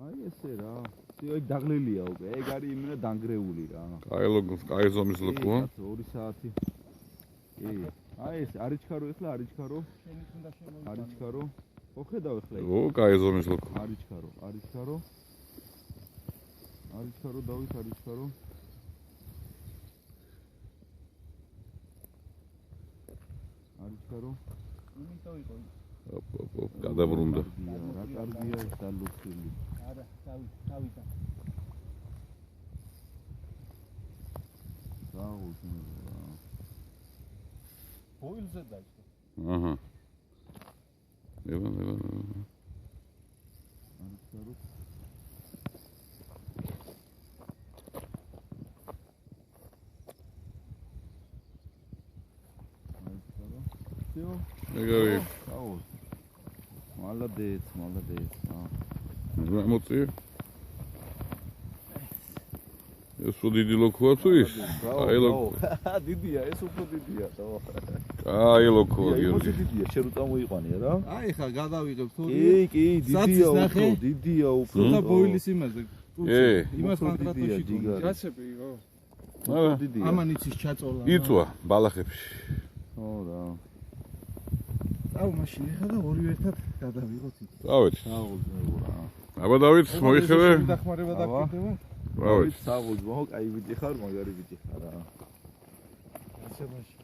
აი ესე რა. აი დაღლილია უკვე. ეგ არის იმენა დანგრეული რა. კაი ზომის ლოქოა. 2 საათი. კი. აი ეს არიჩქარო ეხლა არიჩქარო. არიჩქარო. ოხედავ ეხლა. ო, კაი ზომის ლოქო. არიჩქარო. არიჩქარო დავით არიჩქარო. არიჩქარო. ოპ, გადაბრუნდა. რა კარგია ეს დალუქილი. არა, დავიდა. გაუგზავნა. ბოილზე დაიწყო. აჰა. ევა. არიჩქარო. Всё. ეგარი. აუ. Молодец. მოწი. ეს უდიდი ლოქოა თუ ის? კაი ლოქო. დიდია, ეს უფრო დიდია, ხო. კაი ლოქოა გიორგი. დიდია, შენ რო წამოიყვანია რა. აი ხა გადავიღებ თუ კი, დიდია უფრო. და ბოილის იმაზე. იმას უფრო კონკრეტულად დიდია, შეგონი. ჯიგარი. ჯაცები, ხო. არა, დიდია. ამან იცის ჩაწოლა. იწვა ბალახებში. ხო რა. აუ მაშინ ეხა და ორივე ერთად გადავიღოთ იქ. წავედი. საუბრობ რა. აბა დავით, მოიხედე. დახმარება დაგკიდება. დავით. საუბრობ, აი ვიდი ხარ, მაგარი ვიდი ხარ რა. ასე მაშინ.